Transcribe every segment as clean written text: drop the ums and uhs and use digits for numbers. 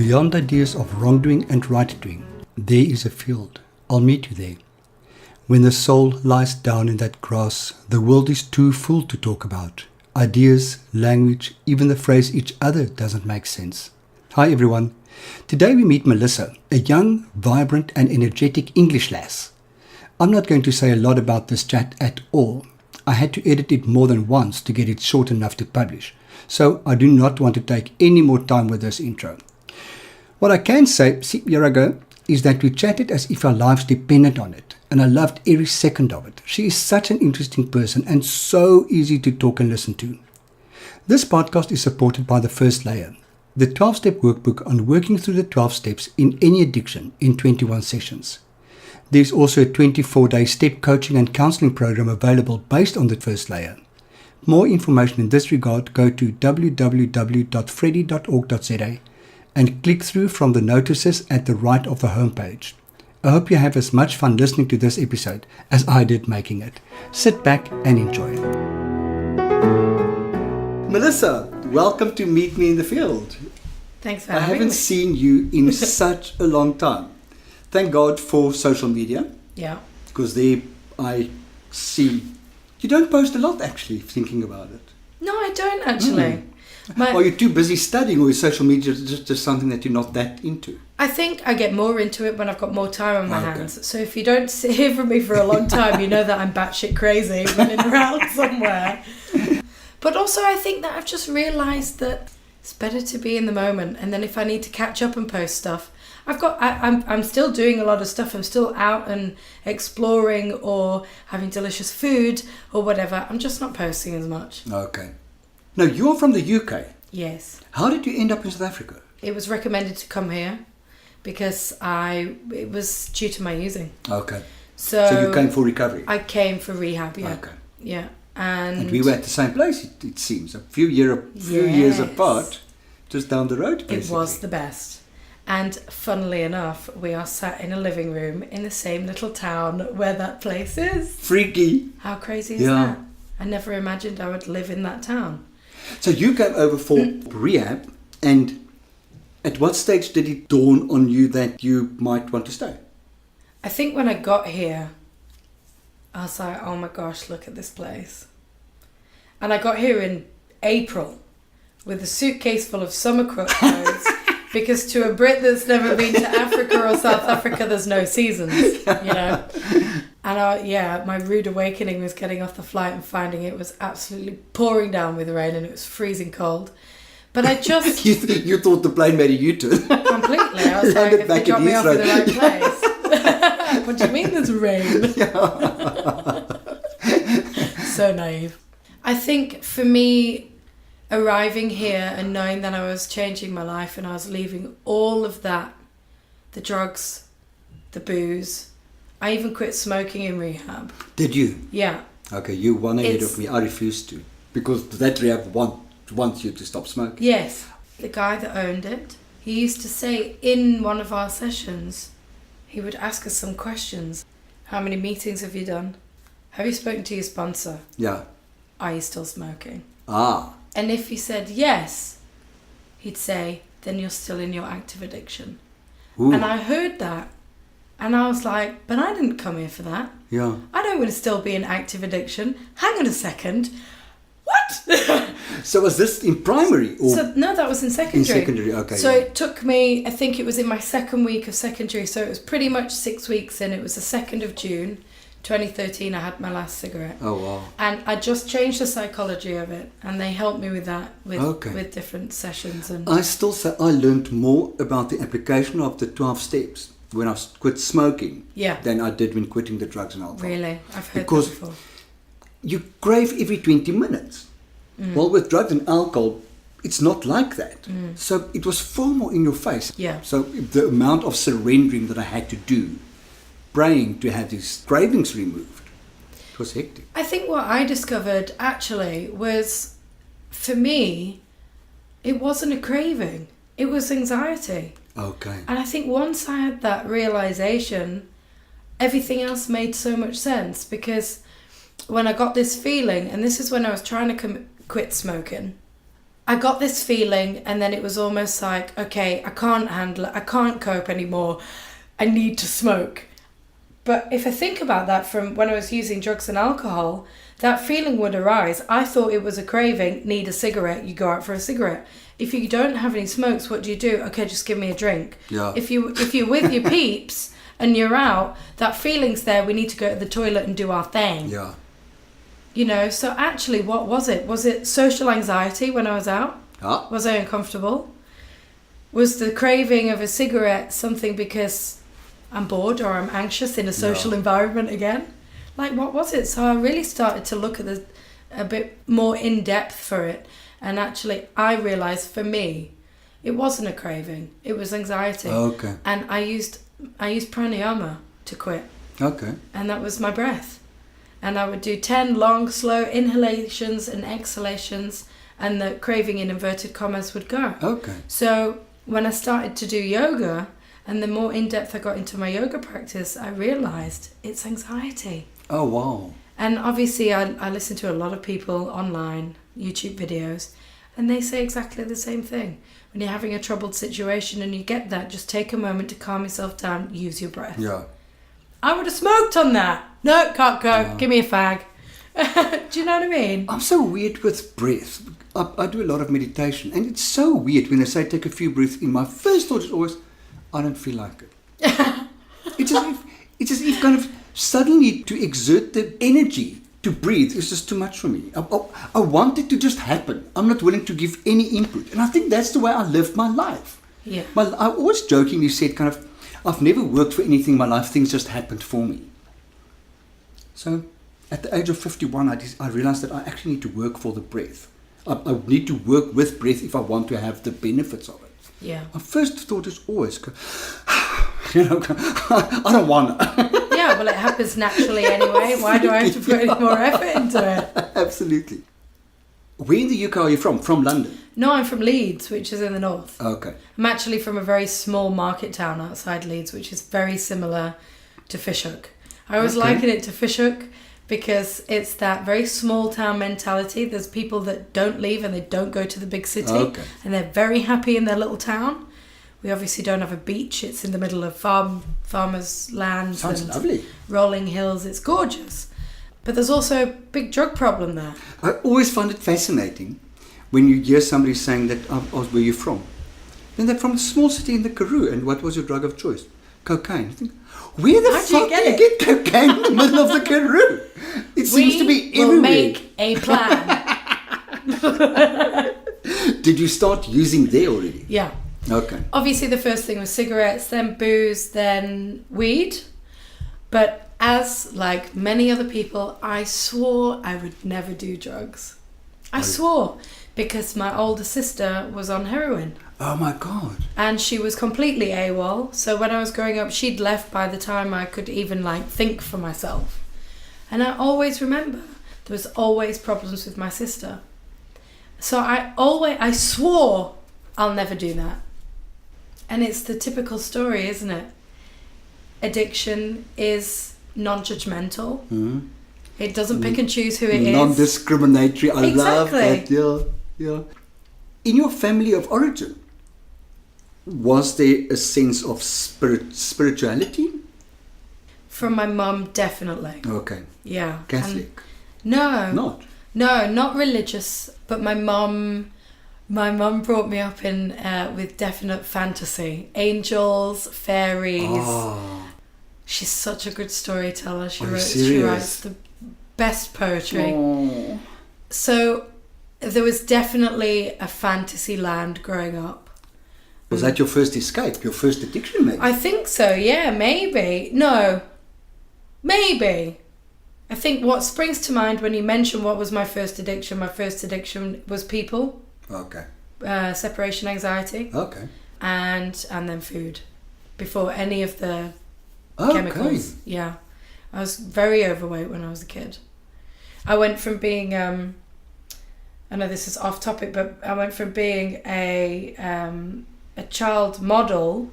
Beyond ideas of wrongdoing and right-doing, there is a field. I'll meet you there. When the soul lies down in that grass, the world is too full to talk about. Ideas, language, even the phrase each other doesn't make sense. Hi everyone. Today we meet Melissa, a young, vibrant and energetic English lass. I'm not going to say a lot about this chat at all. I had to edit it more than once to get it short enough to publish, so I do not want to take any more time with this intro. What I can say, here I go, is that we chatted as if our lives depended on it, and I loved every second of it. She is such an interesting person and so easy to talk and listen to. This podcast is supported by The First Layer, the 12-step workbook on working through the 12 steps in any addiction in 21 sessions. There's also a 24-day step coaching and counseling program available based on The First Layer. More information in this regard, go to www.freddy.org.za and click through from the notices at the right of the homepage. I hope you have as much fun listening to this episode as I did making it. Sit back and enjoy. Melissa, welcome to Meet Me in the Field. Thanks for having me. I haven't seen you in such a long time. Thank God for social media. Yeah. Because there I see, you don't post a lot actually, thinking about it. No, I don't actually. Are you too busy studying, or is social media just something that you're not that into? I think I get more into it when I've got more time on my hands. So if you don't hear from me for a long time, you know that I'm batshit crazy running around somewhere. But also I think that I've just realised that it's better to be in the moment. And then if I need to catch up and post stuff, I'm still doing a lot of stuff. I'm still out and exploring or having delicious food or whatever. I'm just not posting as much. Okay. Now, you're from the UK. Yes. How did you end up in South Africa? It was recommended to come here because it was due to my using. Okay. So you came for recovery? I came for rehab, yeah. Okay. Yeah. And we were at the same place, it seems. A few years apart, just down the road, basically. It was the best. And funnily enough, we are sat in a living room in the same little town where that place is. Freaky. How crazy is that? I never imagined I would live in that town. So you came over for rehab, and at what stage did it dawn on you that you might want to stay? I think when I got here, I was like, oh my gosh, look at this place. And I got here in April with a suitcase full of summer clothes because to a Brit that's never been to Africa or South Africa, there's no seasons, you know. And my rude awakening was getting off the flight and finding it was absolutely pouring down with rain and it was freezing cold. But I just... you thought the plane made a U-turn. Completely. I was like, if they drop me off in the right place. What do you mean there's rain? So naive. I think for me, arriving here and knowing that I was changing my life and I was leaving all of that, the drugs, the booze, I even quit smoking in rehab. Did you? Yeah. Okay, you one ahead of me. I refused to. Because that rehab wants you to stop smoking. Yes. The guy that owned it, he used to say in one of our sessions, he would ask us some questions. How many meetings have you done? Have you spoken to your sponsor? Yeah. Are you still smoking? Ah. And if he said yes, he'd say, then you're still in your active addiction. Ooh. And I heard that. And I was like, but I didn't come here for that. Yeah. I don't want to still be in active addiction. Hang on a second. What? So was this in primary? Or No, that was in secondary. In secondary, okay. So it took me, I think it was in my second week of secondary. So it was pretty much 6 weeks in. It was the 2nd of June, 2013. I had my last cigarette. Oh, wow. And I just changed the psychology of it. And they helped me with that, with different sessions. And I still say I learned more about the application of the 12 steps when I quit smoking than I did when quitting the drugs and alcohol. Really? I've heard because that before. You crave every 20 minutes. Well, with drugs and alcohol, it's not like that. So it was far more in your face. Yeah. So the amount of surrendering that I had to do, praying to have these cravings removed, it was hectic. I think what I discovered actually was, for me, it wasn't a craving. It was anxiety. Okay. And I think once I had that realization, everything else made so much sense, because when I got this feeling, and this is when I was trying to quit smoking, I got this feeling, and then it was almost like, okay, I can't handle it. I can't cope anymore. I need to smoke. But if I think about that from when I was using drugs and alcohol, that feeling would arise. I thought it was a craving, need a cigarette, you go out for a cigarette. If you don't have any smokes, what do you do? Okay, just give me a drink. Yeah. If you're with your peeps and you're out, that feeling's there, we need to go to the toilet and do our thing. Yeah. You know, so actually, what was it? Was it social anxiety when I was out? Ah. Was I uncomfortable? Was the craving of a cigarette something because I'm bored or I'm anxious in a social environment again? Like, what was it? So I really started to look at a bit more in depth for it. And actually, I realised for me, it wasn't a craving. It was anxiety. Okay. And I used pranayama to quit. Okay. And that was my breath. And I would do 10 long, slow inhalations and exhalations, and the craving in inverted commas would go. Okay. So when I started to do yoga, and the more in-depth I got into my yoga practice, I realised it's anxiety. Oh, wow. And obviously I listen to a lot of people online, YouTube videos, and they say exactly the same thing. When you're having a troubled situation and you get that, just take a moment to calm yourself down, use your breath. Yeah. I would have smoked on that. No, can't go. Yeah. Give me a fag. Do you know what I mean? I'm so weird with breath. I do a lot of meditation, and it's so weird when I say take a few breaths in. My first thought is always, I don't feel like it. It's as if kind of suddenly to exert the energy to breathe is just too much for me. I want it to just happen. I'm not willing to give any input. And I think that's the way I lived my life. Yeah. Well, I always jokingly said kind of, I've never worked for anything in my life. Things just happened for me. So at the age of 51, I realized that I actually need to work for the breath. I need to work with breath if I want to have the benefits of it. Yeah. My first thought is always, I don't want to. Yeah, well, it happens naturally anyway. Why do I have to put any more effort into it? Absolutely. Where in the UK are you from? From London? No, I'm from Leeds, which is in the north. Okay. I'm actually from a very small market town outside Leeds, which is very similar to Fishhook. I always liken it to Fishhook because it's that very small town mentality. There's people that don't leave and they don't go to the big city. Okay. And they're very happy in their little town. We obviously don't have a beach. It's in the middle of farmers' land. Sounds and lovely. rolling hills. It's gorgeous. But there's also a big drug problem there. I always find it fascinating when you hear somebody saying that, where you from? Then they're from a small city in the Karoo, and what was your drug of choice? Cocaine. I think, where the fuck do you get cocaine in the middle of the Karoo? It seems to be everywhere. We'll make a plan. Did you start using there already? Yeah. Okay. Obviously the first thing was cigarettes, then booze, then weed. But as like many other people, I swore I would never do drugs. I swore because my older sister was on heroin. Oh my God. And she was completely AWOL. So when I was growing up, she'd left by the time I could even like think for myself. And I always remember there was always problems with my sister. So I swore I'll never do that. And it's the typical story, isn't it? Addiction is non-judgmental. Mm-hmm. It doesn't pick and choose who it is. Non-discriminatory. I love that. Yeah. In your family of origin, was there a sense of spirituality? From my mum, definitely. Okay. Yeah. Catholic? No. Not? No, not religious. But my mum brought me up in with definite fantasy. Angels, fairies. Oh. She's such a good storyteller. She writes the best poetry. Oh. So there was definitely a fantasy land growing up. Was that your first escape? Your first addiction, maybe? I think so, yeah, maybe. No, maybe. I think what springs to mind when you mention what was my first addiction was people. Okay. Separation anxiety. Okay. And then food. Before any of the chemicals. Yeah. I was very overweight when I was a kid. I went from being, I know this is off topic, but I went from being a child model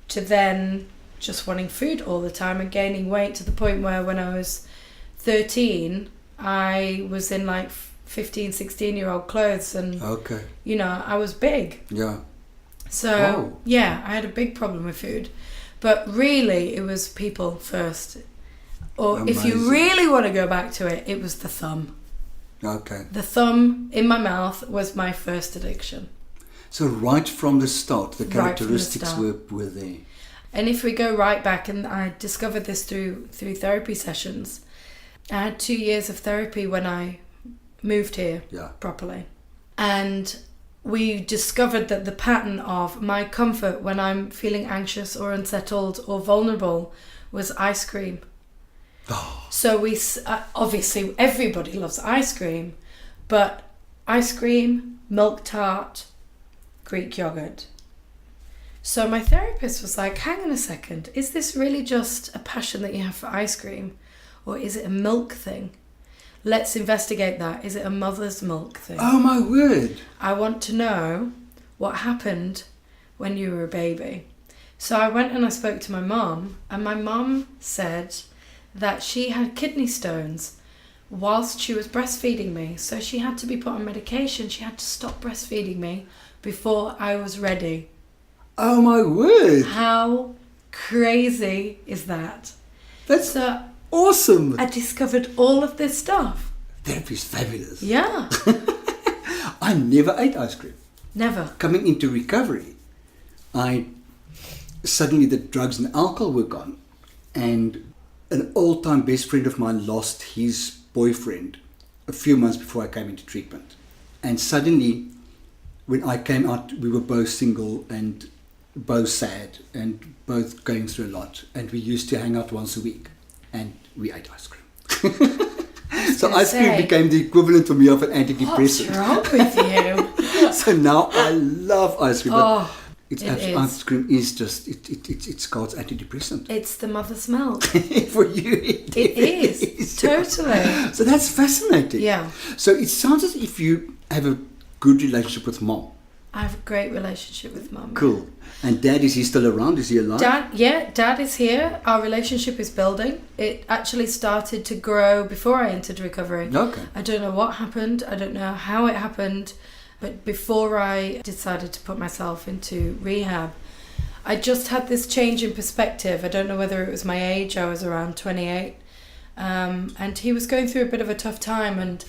to then just wanting food all the time and gaining weight to the point where when I was 13, I was in like 15, 16-year-old clothes, and Okay. you know, I was big. Yeah. So Oh. yeah, I had a big problem with food, but really it was people first. Or if you Amazing. really want to go back to it, it was the thumb. Okay. The thumb in my mouth was my first addiction. So right from the start, the Right from the characteristics start. were there. And if we go right back, and I discovered this through therapy sessions, I had 2 years of therapy when I moved here Yeah. properly. And we discovered that the pattern of my comfort when I'm feeling anxious or unsettled or vulnerable was ice cream. Oh. So we obviously everybody loves ice cream, but ice cream, milk tart, Greek yogurt. So my therapist was like, hang on a second, is this really just a passion that you have for ice cream, or is it a milk thing? Let's investigate that. Is it a mother's milk thing? Oh my word. I want to know what happened when you were a baby. So I went and I spoke to my mum, and my mum said that she had kidney stones whilst she was breastfeeding me. So she had to be put on medication. She had to stop breastfeeding me before I was ready. Oh my word. How crazy is that? That's So awesome. I discovered all of this stuff. Therapy's fabulous. Yeah. I never ate ice cream. Never. Coming into recovery, suddenly the drugs and alcohol were gone, and an old-time best friend of mine lost his boyfriend a few months before I came into treatment. And suddenly, when I came out, we were both single and both sad and both going through a lot. And we used to hang out once a week, and we ate ice cream. So ice cream became the equivalent for me of an antidepressant. What's wrong with you? So now I love ice cream. But Oh, ice cream is just it's God's antidepressant. It's the mother's milk. For you, it is. Totally. So that's fascinating. Yeah. So it sounds as if you have a good relationship with mom. I have a great relationship with mum. Cool. And dad, is he still around? Is he alive? Dad is here. Our relationship is building. It actually started to grow before I entered recovery. Okay. I don't know what happened. I don't know how it happened. But before I decided to put myself into rehab, I just had this change in perspective. I don't know whether it was my age. I was around 28. And he was going through a bit of a tough time, and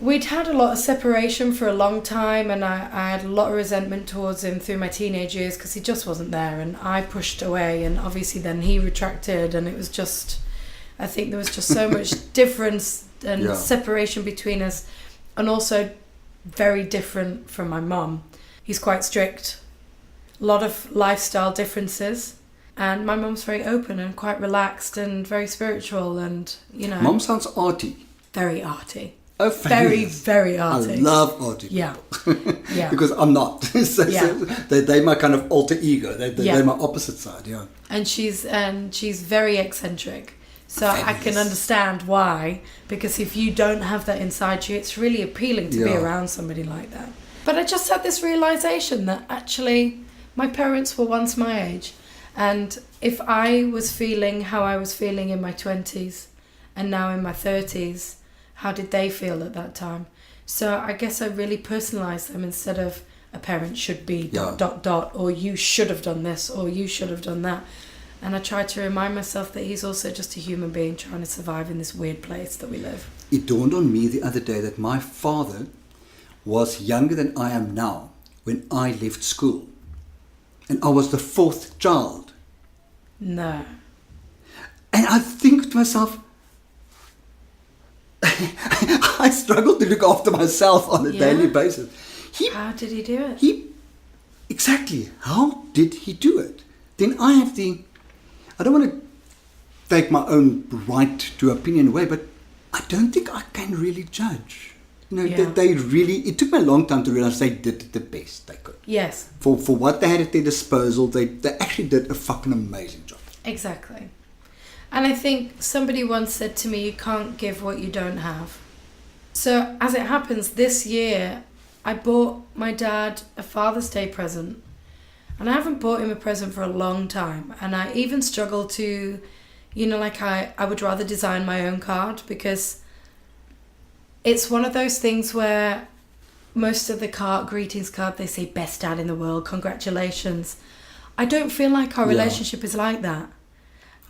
we'd had a lot of separation for a long time, and I had a lot of resentment towards him through my teenage years because he just wasn't there, and I pushed away, and obviously then he retracted, and it was just, I think there was just so much difference and separation between us, and also very different from my mum. He's quite strict, a lot of lifestyle differences, and my mum's very open and quite relaxed and very spiritual, and you know, Mom sounds arty. very arty. Oh, Very, fabulous. very arty. I love arty. Yeah. Yeah. Because I'm not. So they're my kind of alter ego. They're my opposite side. Yeah. And she's very eccentric. So I can Fabulous. understand why, because if you don't have that inside you, it's really appealing to be Yeah. around somebody like that. But I just had this realization that actually my parents were once my age, and if I was feeling how I was feeling in my 20s and now in my 30s, how did they ... at that time? So I guess I really personalised them instead of a parent should be ... or you should have done this or you should have done that. And I tried to remind myself that he's also just a human being trying to survive in this weird place that we live. It dawned on me the other day that my father was younger than I am now when I left school. And I was the fourth child. No. And I think to myself, I struggle to look after myself on a daily basis. How did he do it? Exactly. How did he do it? Then I don't want to take my own right to opinion away, but I don't think I can really judge. You know, it took me a long time to realize they did the best they could. Yes. For what they had at their disposal, they actually did a fucking amazing job. Exactly. And I think somebody once said to me, you can't give what you don't have. So as it happens, this year, I bought my dad a Father's Day present. And I haven't bought him a present for a long time. And I even struggle to, I would rather design my own card because It's one of those things where most of the greetings card, they say best dad in the world, congratulations. I don't feel like our relationship is like that.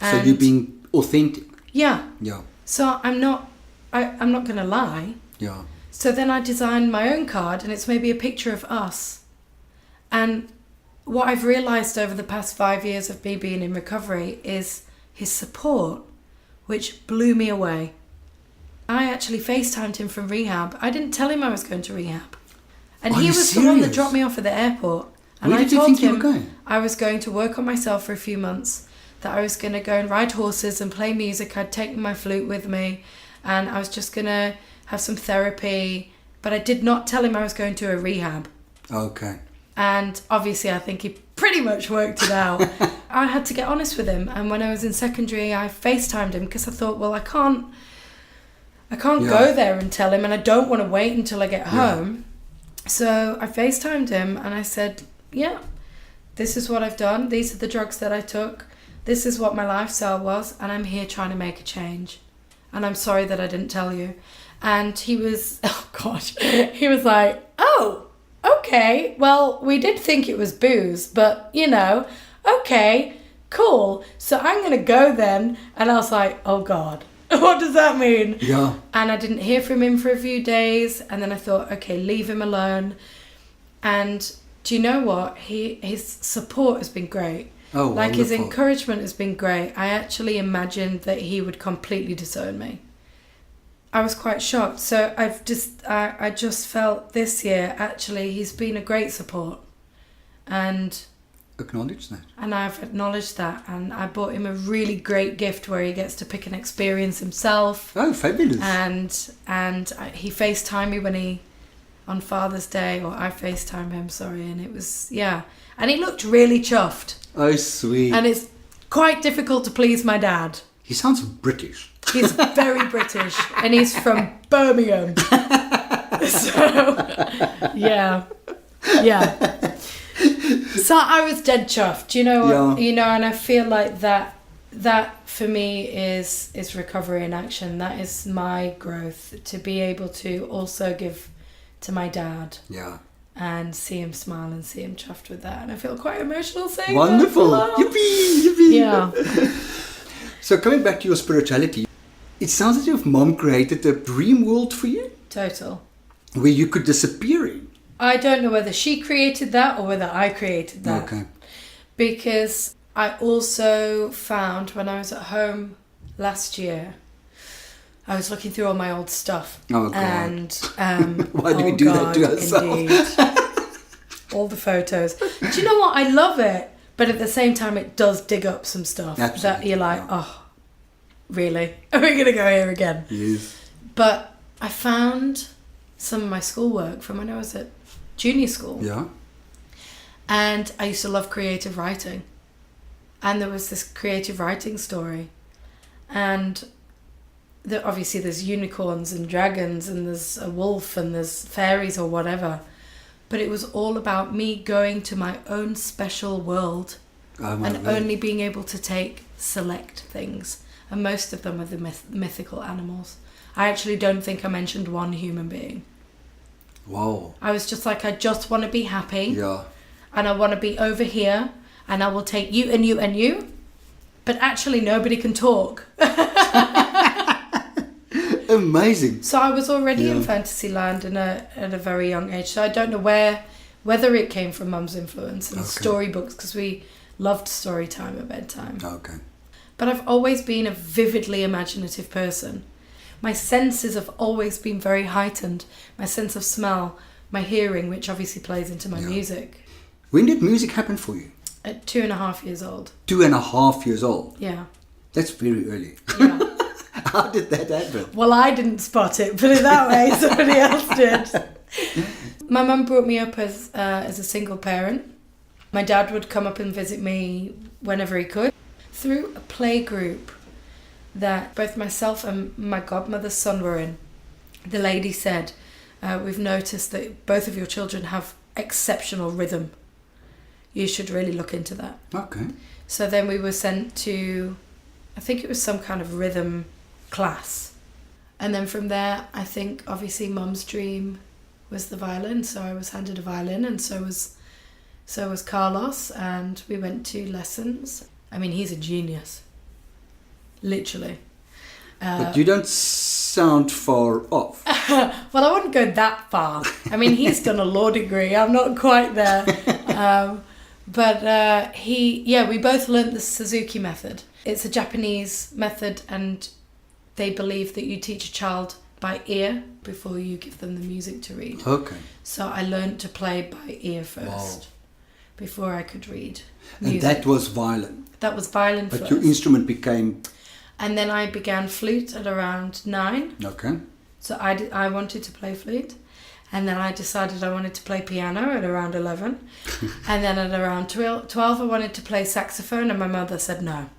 So you're being authentic. Yeah. Yeah. So I'm not going to lie. Yeah. So then I designed my own card, and it's maybe a picture of us. And what I've realised over the past 5 years of me being in recovery is his support, which blew me away. I actually FaceTimed him from rehab. I didn't tell him I was going to rehab. And he was the one that dropped me off at the airport. And Where did you think you were going? I was going to work on myself for a few months, that I was going to go and ride horses and play music. I'd taken my flute with me, and I was just going to have some therapy. But I did not tell him I was going to a rehab. Okay. And obviously I think he pretty much worked it out. I had to get honest with him. And when I was in secondary, I FaceTimed him because I thought, well, I can't go there and tell him, and I don't want to wait until I get home. So I FaceTimed him and I said, yeah, this is what I've done. These are the drugs that I took. This is what my lifestyle was, and I'm here trying to make a change. And I'm sorry that I didn't tell you. And he was, oh gosh, he was like, oh, okay, well, we did think it was booze, but, you know, okay, cool. So I'm going to go then. And I was like, oh God, what does that mean? Yeah. And I didn't hear from him for a few days. And then I thought, okay, leave him alone. And do you know what? His support has been great. Oh, like wonderful. His encouragement has been great. I actually imagined that he would completely disown me. I was quite shocked. So I just felt this year, actually, he's been a great support. And acknowledge that. And I've acknowledged that. And I bought him a really great gift where he gets to pick an experience himself. Oh, fabulous. And he FaceTimed me on Father's Day, or I FaceTimed him, sorry. And it was, and he looked really chuffed. Oh, sweet. And it's quite difficult to please my dad. He sounds British. He's very British, and he's from Birmingham. So, yeah. So I was dead chuffed, you know, and I feel like that for me is recovery in action. That is my growth, to be able to also give to my dad. Yeah. And see him smile and see him chuffed with that. And I feel quite emotional saying wonderful. That. Yippee. Yeah. So coming back to your spirituality, it sounds as if Mom created a dream world for you. Total. Where you could disappear in. I don't know whether she created that or whether I created that. Okay. Because I also found when I was at home last year, I was looking through all my old stuff. Oh, God. And why do we do that to ourselves? Indeed. All the photos. Do you know what? I love it. But at the same time, it does dig up some stuff. Absolutely. That you're like, oh, really? Are we going to go here again? Yes. But I found some of my schoolwork from when I was at junior school. Yeah. And I used to love creative writing. And there was this creative writing story. And obviously there's unicorns and dragons and there's a wolf and there's fairies or whatever. But it was all about me going to my own special world and only being able to take select things. And most of them are the mythical animals. I actually don't think I mentioned one human being. Wow. I was just like, I just want to be happy. Yeah. And I want to be over here. And I will take you and you and you. But actually nobody can talk. Amazing. So I was already in fantasy land at a very young age. So I don't know whether it came from Mum's influence and storybooks, because we loved story time at bedtime. Okay. But I've always been a vividly imaginative person. My senses have always been very heightened. My sense of smell, my hearing, which obviously plays into my music. When did music happen for you? At 2.5 years old. 2.5 years old? Yeah. That's very early. Yeah. How did that happen? Well, I didn't spot it, put it that way. Somebody else did. My mum brought me up as a single parent. My dad would come up and visit me whenever he could. Through a play group that both myself and my godmother's son were in, the lady said, we've noticed that both of your children have exceptional rhythm. You should really look into that. Okay. So then we were sent to, I think it was some kind of rhythm class. And then from there, I think obviously Mum's dream was the violin, so I was handed a violin, and so was Carlos, and we went to lessons. I mean, he's a genius, literally. But you don't sound far off. Well, I wouldn't go that far. I mean, he's done a law degree. I'm not quite there. But we both learnt the Suzuki method. It's a Japanese method, and they believe that you teach a child by ear before you give them the music to read. Okay. So I learnt to play by ear first, before I could read music. And that was violin? That was violin first. But your instrument became... And then I began flute at around 9. Okay. So I wanted to play flute. And then I decided I wanted to play piano at around 11. And then at around 12 I wanted to play saxophone, and my mother said no.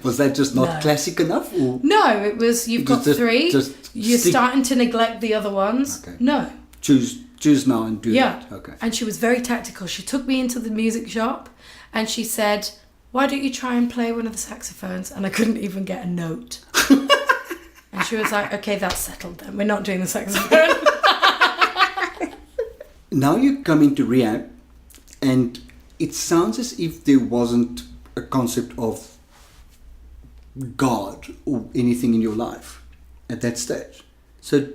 Was that just not classic enough? Or? No, it was, you've got 3. You're starting to neglect the other ones. Okay. No. Choose now and do that. Okay. And she was very tactical. She took me into the music shop and she said, why don't you try and play one of the saxophones? And I couldn't even get a note. And she was like, okay, that's settled then. We're not doing the saxophone. Now you come into rehab, and it sounds as if there wasn't a concept of God or anything in your life at that stage. So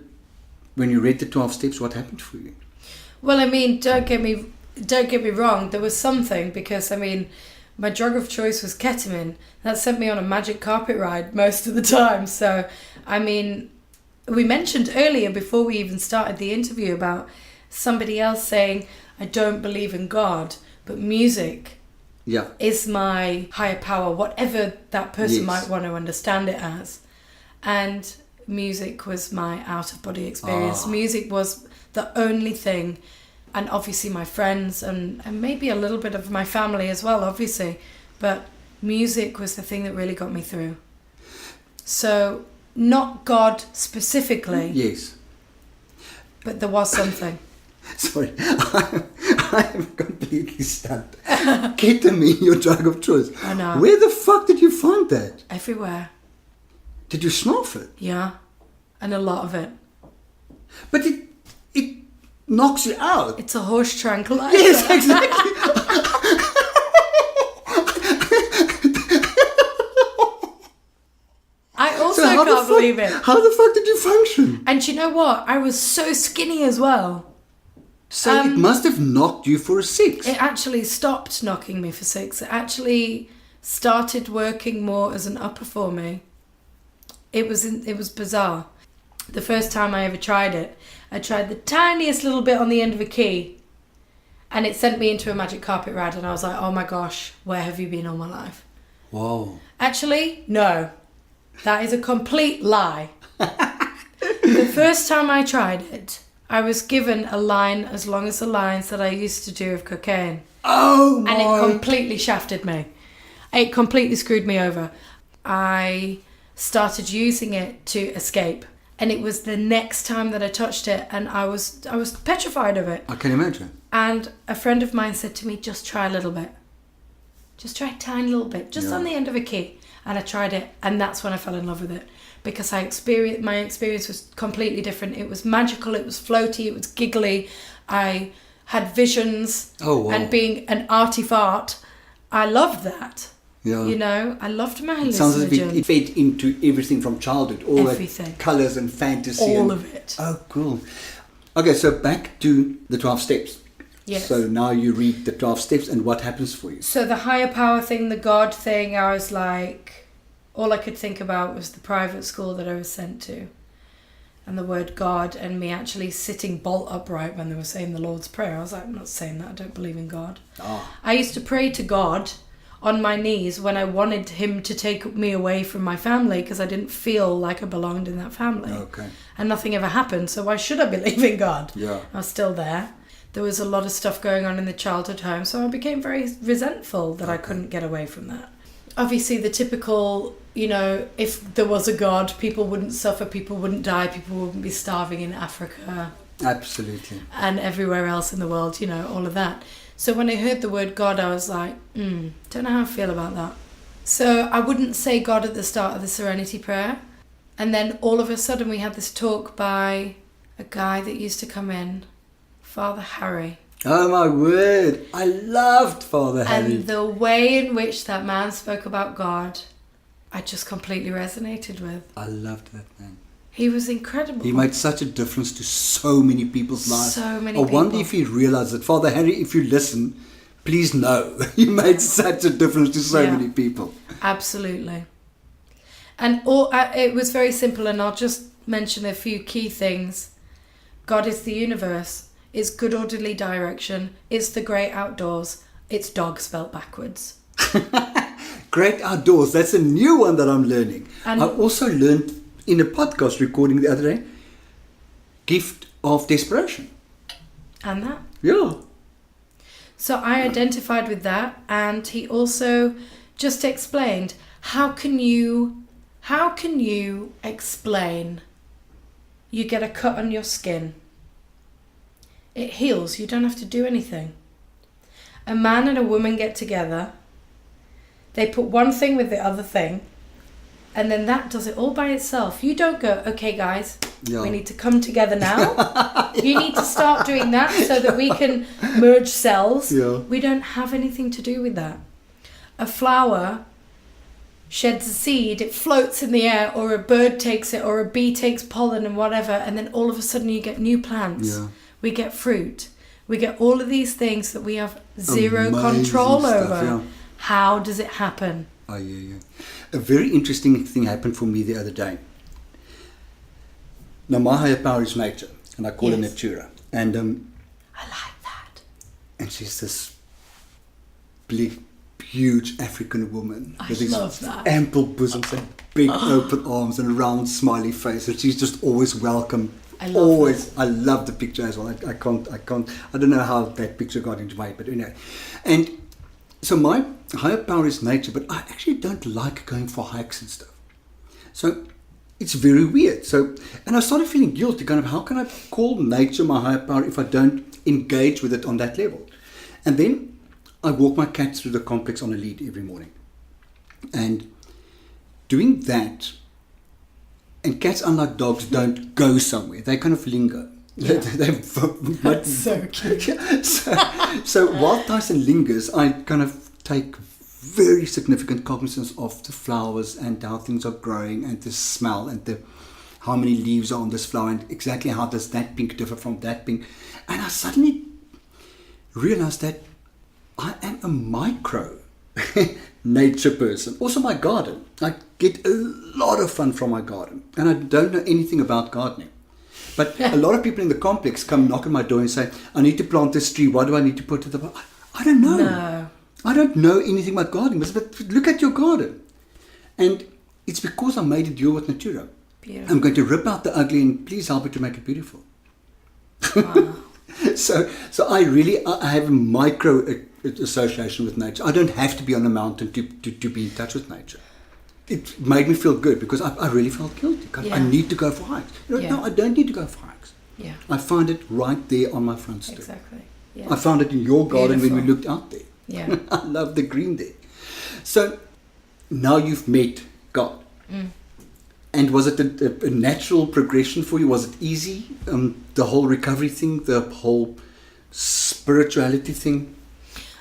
when you read the 12 steps, what happened for you? Well, I mean, don't get me wrong. There was something, because, I mean, my drug of choice was ketamine. That sent me on a magic carpet ride most of the time. So, I mean, we mentioned earlier, before we even started the interview, about somebody else saying, I don't believe in God, but music is my higher power, whatever that person might want to understand it as. And music was my out-of-body experience. Music was the only thing, and obviously my friends and maybe a little bit of my family as well, obviously, but music was the thing that really got me through. So, not God specifically. Yes. But there was something. Sorry, I'm completely stunned. Ketamine, your drug of choice. I know. Where the fuck did you find that? Everywhere. Did you snuff it? Yeah, and a lot of it. But it knocks you out. It's a horse tranquilizer. Yes, exactly. I also can't believe it. How the fuck did you function? And you know what? I was so skinny as well. So it must have knocked you for a 6. It actually stopped knocking me for 6. It actually started working more as an upper for me. It was bizarre. The first time I ever tried it, I tried the tiniest little bit on the end of a key, and it sent me into a magic carpet ride, and I was like, oh my gosh, where have you been all my life? Whoa. Actually, no. That is a complete lie. The first time I tried it, I was given a line as long as the lines that I used to do of cocaine. Oh my. And it completely shafted me. It completely screwed me over. I started using it to escape. And it was the next time that I touched it, and I was petrified of it. I can imagine. And a friend of mine said to me, just try a little bit. Just try a tiny little bit, just on the end of a key. And I tried it, and that's when I fell in love with it. Because my experience was completely different. It was magical, it was floaty, it was giggly. I had visions. Oh, wow. And being an arty fart, I loved that. Yeah. You know, I loved my hallucinogens. It sounds as if it fed into everything from childhood. All everything. That colours and fantasy. All of it. Oh, cool. Okay, so back to the 12 steps. Yes. So now you read the 12 steps, and what happens for you? So the higher power thing, the God thing, I was like, all I could think about was the private school that I was sent to. And the word God, and me actually sitting bolt upright when they were saying the Lord's Prayer. I was like, I'm not saying that, I don't believe in God. I used to pray to God on my knees when I wanted him to take me away from my family, because I didn't feel like I belonged in that family. Okay. And nothing ever happened, so why should I believe in God? Yeah. I was still there. There was a lot of stuff going on in the childhood home, so I became very resentful that I couldn't get away from that. Obviously the typical, you know, if there was a God, people wouldn't suffer, people wouldn't die, people wouldn't be starving in Africa. Absolutely. And everywhere else in the world, you know, all of that. So when I heard the word God, I was like, don't know how I feel about that. So I wouldn't say God at the start of the Serenity Prayer. And then all of a sudden we had this talk by a guy that used to come in, Father Harry. Oh my word, I loved Father Harry. And the way in which that man spoke about God, I just completely resonated with. I loved that man. He was incredible. He made such a difference to so many people's lives. So many I people. wonder if he realized that. Father Harry, if you listen, please know you made such a difference to so many people. Absolutely. And it was very simple, and I'll just mention a few key things. God is the universe. It's good orderly direction. It's the great outdoors. It's dog spelt backwards. Great outdoors. That's a new one that I'm learning. And I also learned in a podcast recording the other day, gift of desperation. And that. Yeah. So I identified with that, and he also just explained, how can you explain you get a cut on your skin? It heals, you don't have to do anything. A man and a woman get together, they put one thing with the other thing, and then that does it all by itself. You don't go, okay guys, we need to come together now. You need to start doing that so that we can merge cells. Yeah. We don't have anything to do with that. A flower sheds a seed, it floats in the air, or a bird takes it, or a bee takes pollen and whatever, and then all of a sudden you get new plants. Yeah. We get fruit. We get all of these things that we have zero Amazing control stuff, over. yeah. How does it happen? Oh, yeah. A very interesting thing happened for me the other day. Now, my higher power is nature, and I call her Natura. And I like that. and she's this big, huge African woman with these ample bosoms and big open arms and a round smiley face, and she's just always welcome. I love the picture as well. I don't know how that picture got into my head, but anyway. And so my higher power is nature, but I actually don't like going for hikes and stuff. So it's very weird. And I started feeling guilty, kind of, how can I call nature my higher power if I don't engage with it on that level? And then I walk my cat through the complex on a lead every morning. And doing that, and cats, unlike dogs, don't go somewhere. They kind of linger. Yeah. That's so cute. So while Tyson lingers, I kind of take very significant cognizance of the flowers and how things are growing and the smell and how many leaves are on this flower and exactly how does that pink differ from that pink. And I suddenly realized that I am a micro nature person. Also my garden. I get a lot of fun from my garden, and I don't know anything about gardening. But a lot of people in the complex come knock on my door and say, I need to plant this tree. What do I need to put to the... I don't know. No. I don't know anything about gardening, but look at your garden. And it's because I made a deal with Natura. Beautiful. I'm going to rip out the ugly and please help me to make it beautiful. Wow. So I have a micro association with nature. I don't have to be on a mountain to be in touch with nature. It made me feel good because I really felt guilty. I need to go for hikes. No, I don't need to go for hikes. Yeah. I found it right there on my front step. Exactly. Yeah. I found it in your garden when we looked out there. Yeah. I love the green there. So now you've met God. Mm. And was it a natural progression for you? Was it easy? The whole recovery thing, the whole spirituality thing?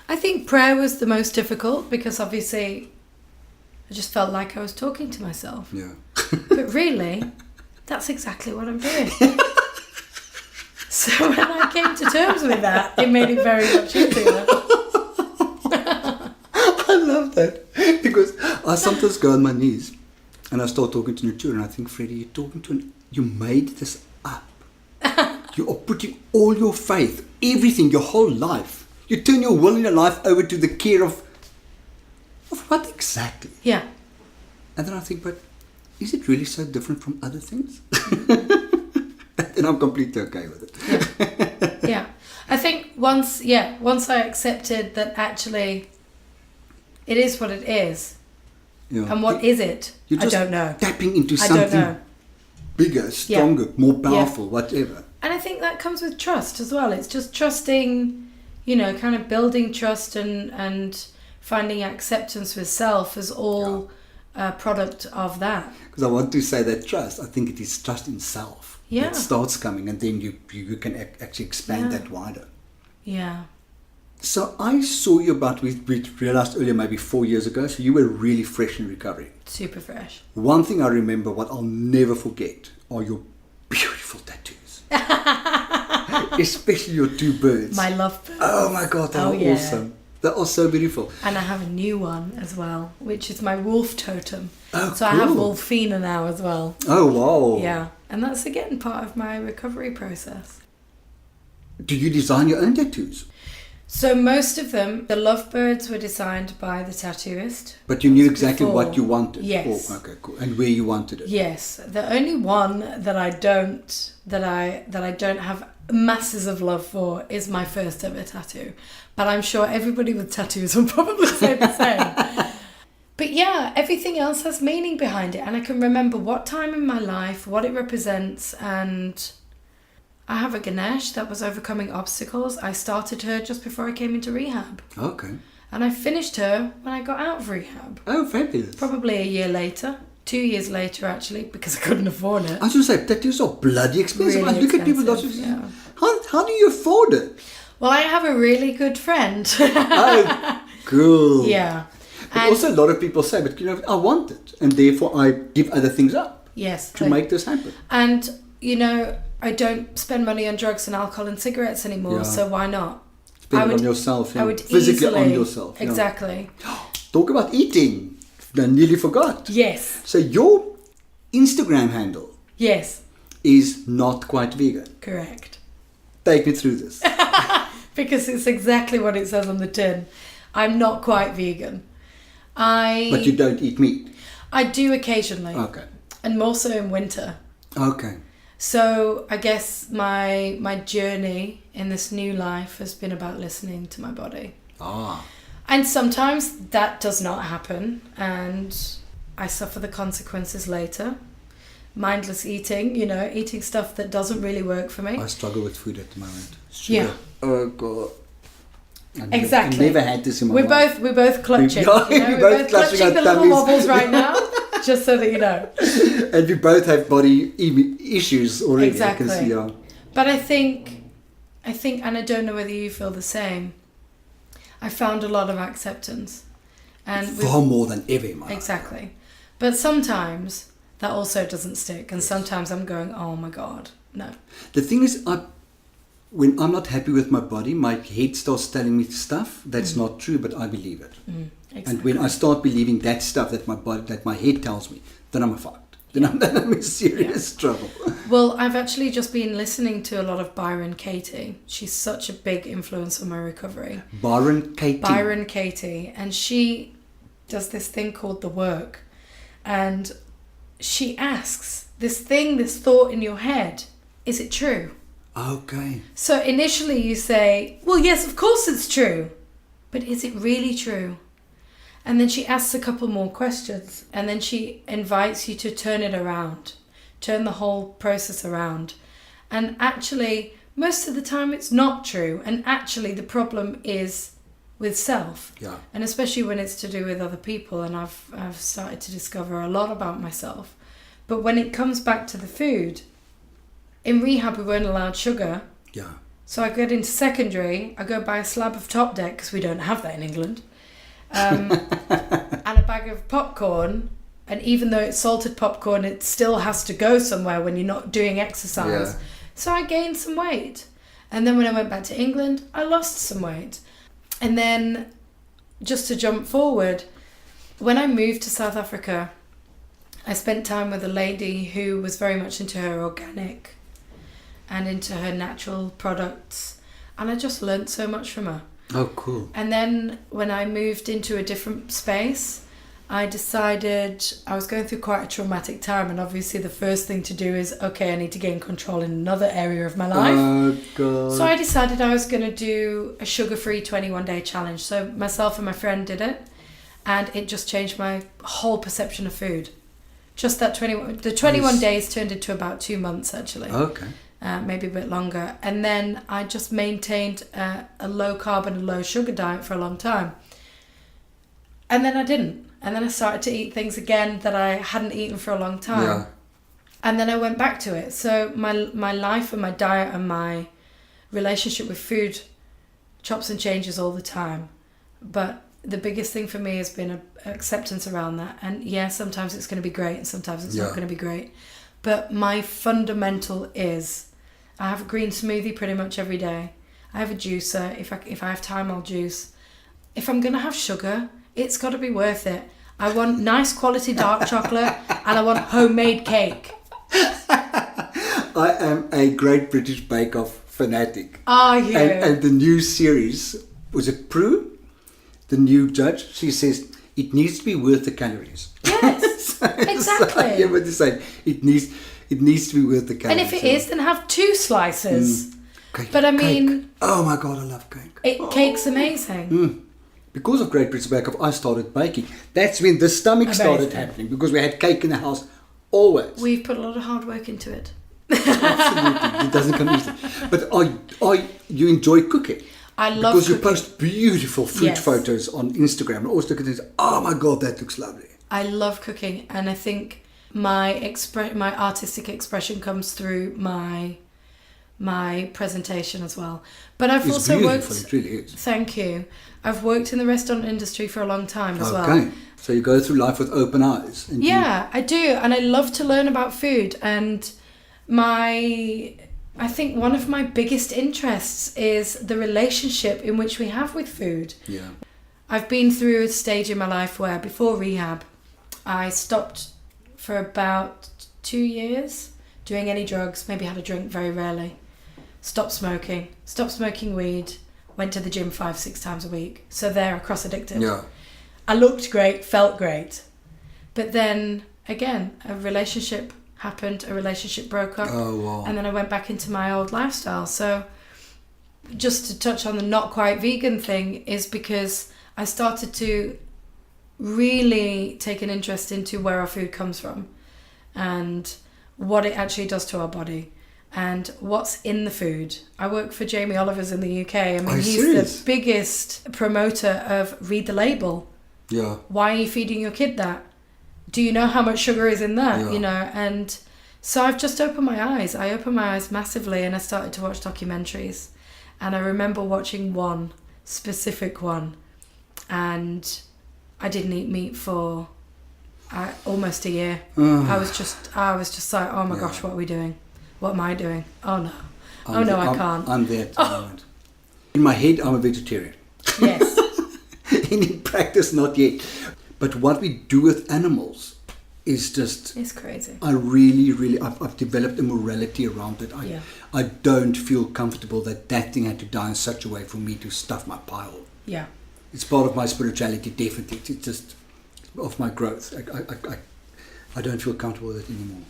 I think prayer was the most difficult because obviously I just felt like I was talking to myself. Yeah. But really, that's exactly what I'm doing. So when I came to terms with that, it made it very much easier. I love that. Because I sometimes go on my knees and I start talking to Natura and I think, Freddie, you made this up. You are putting all your faith, everything, your whole life. You turn your will and your life over to the care of what exactly? Yeah. And then I think, but is it really so different from other things? And I'm completely okay with it. Yeah. I think once I accepted that actually it is what it is. Yeah. And what is it? I don't know. Tapping into something bigger, stronger, more powerful, whatever. And I think that comes with trust as well. It's just trusting, kind of building trust and finding acceptance with self is all a product of that. Because I want to say that trust, I think it is trust in self that starts coming, and then you can actually expand that wider. Yeah. So I saw you we realized earlier, maybe 4 years ago, so you were really fresh in recovery. Super fresh. One thing I remember, what I'll never forget, are your beautiful tattoos. Especially your two birds. My love birds. Oh my God, they're awesome. They are so beautiful. And I have a new one as well, which is my wolf totem. Oh, so cool. I have Wolfina now as well. Oh, wow. Yeah. And that's, again, part of my recovery process. Do you design your own tattoos? So most of them, the lovebirds were designed by the tattooist. But you knew exactly what you wanted? Yes. Oh, okay, cool. And where you wanted it? Yes. The only one that I don't have masses of love for is my first ever tattoo. But I'm sure everybody with tattoos will probably say the same. But yeah, everything else has meaning behind it. And I can remember what time in my life, what it represents. And I have a Ganesh that was overcoming obstacles. I started her just before I came into rehab. Okay. And I finished her when I got out of rehab. Oh, fabulous. Probably a year later. 2 years later, actually, because I couldn't afford it. I was going to say, tattoos are bloody expensive. Really I look at people, yeah. How do you afford it? Well, I have a really good friend. Oh, cool. Yeah. But also a lot of people say, but I want it. And therefore I give other things up. Yes. To make this happen. And, I don't spend money on drugs and alcohol and cigarettes anymore, so why not? Spend it on yourself. I would physically easily, on yourself. Exactly. Talk about eating. I nearly forgot. Yes. So your Instagram handle is not quite vegan. Correct. Take me through this. Because it's exactly what it says on the tin. I'm not quite vegan. But you don't eat meat? I do occasionally. Okay. And more so in winter. Okay. So I guess my journey in this new life has been about listening to my body. Ah. And sometimes that does not happen and I suffer the consequences later. Mindless eating, eating stuff that doesn't really work for me. I struggle with food at the moment. Yeah. Oh God. Exactly. I've never had this in my life. We're both clutching. We're both clutching the little tummies. wobbles right now, just so that you know. And we both have body issues already. Exactly. But I think, and I don't know whether you feel the same, I found a lot of acceptance. And far more than ever in my life. Exactly. But sometimes that also doesn't stick. And sometimes I'm going, oh my God, no. The thing is, when I'm not happy with my body, my head starts telling me stuff that's not true, but I believe it. Exactly. And when I start believing that stuff that my head tells me, then I'm fucked. Then I'm in serious trouble. Well, I've actually just been listening to a lot of Byron Katie. She's such a big influence on my recovery. Byron Katie. And she does this thing called The Work. And she asks, this thought in your head, is it true? Okay. So initially you say, well, yes, of course it's true. But is it really true? And then she asks a couple more questions. And then she invites you to turn it around. Turn the whole process around. And actually, most of the time it's not true. And actually the problem is with self. Yeah. And especially when it's to do with other people. And I've started to discover a lot about myself. But when it comes back to the food, in rehab we weren't allowed sugar. Yeah. So I get into secondary, I go buy a slab of Top Deck, because we don't have that in England, and a bag of popcorn. And even though it's salted popcorn, it still has to go somewhere when you're not doing exercise. Yeah. So I gained some weight. And then when I went back to England, I lost some weight. And then, just to jump forward, when I moved to South Africa, I spent time with a lady who was very much into her organic and into her natural products. And I just learnt so much from her. Oh, cool. And then when I moved into a different space, I decided I was going through quite a traumatic time. And obviously the first thing to do is, okay, I need to gain control in another area of my life. Oh, God. So I decided I was going to do a sugar-free 21-day challenge. So myself and my friend did it. And it just changed my whole perception of food. Just that 21 days turned into about 2 months, actually. Okay. Maybe a bit longer. And then I just maintained a low carb and a low sugar diet for a long time. And then I didn't. And then I started to eat things again that I hadn't eaten for a long time. Yeah. And then I went back to it. So my life and my diet and my relationship with food chops and changes all the time. But the biggest thing for me has been acceptance around that. And yeah, sometimes it's going to be great and sometimes it's not going to be great. But my fundamental is I have a green smoothie pretty much every day. I have a juicer. If I have time, I'll juice. If I'm going to have sugar, it's got to be worth it. I want nice quality dark chocolate and I want homemade cake. I am a Great British Bake Off fanatic. Are you? And the new series, was it Prue? The new judge, she says, it needs to be worth the calories. Yes, exactly. Yeah, what they're saying. It needs to be worth the calories. And if it is, then have 2 slices. Cake, but I mean... cake. Oh my God, I love cake. Cake's amazing. Because of Great British Bake Off, I started baking. That's when the stomach started happening, because we had cake in the house always. We've put a lot of hard work into it. Absolutely. It doesn't come easy. But you enjoy cooking? I love because cooking. You post beautiful food photos on Instagram and always look at this. Oh my God, that looks lovely. I love cooking, and I think my artistic expression comes through my presentation as well. But I've also worked. It really is. Thank you. I've worked in the restaurant industry for a long time as well. Okay, so you go through life with open eyes. Yeah, I do, and I love to learn about food. And I think one of my biggest interests is the relationship in which we have with food. Yeah. I've been through a stage in my life where before rehab, I stopped for about 2 years doing any drugs, maybe had a drink very rarely, stopped smoking weed, went to the gym 5-6 times a week. So there, cross addicted. Yeah. I looked great, felt great. But then again, a relationship happened, a relationship broke up. Oh, wow. And then I went back into my old lifestyle. So just to touch on the not quite vegan thing is because I started to really take an interest into where our food comes from and what it actually does to our body and what's in the food. I work for Jamie Oliver's in the UK. I mean, he's the biggest promoter of read the label. Yeah. Why are you feeding your kid that? Do you know how much sugar is in that? Yeah. You know, and so I've just opened my eyes. I opened my eyes massively, and I started to watch documentaries. And I remember watching one specific one, and I didn't eat meat for almost a year. I was just like, oh my gosh, what are we doing? What am I doing? Oh no, I can't. I'm there at the moment. In my head, I'm a vegetarian. Yes. In practice, not yet. But what we do with animals is just... It's crazy. I've developed a morality around it. Yeah. I don't feel comfortable that thing had to die in such a way for me to stuff my pile. Yeah. It's part of my spirituality, definitely. It's just of my growth. I don't feel comfortable with it anymore.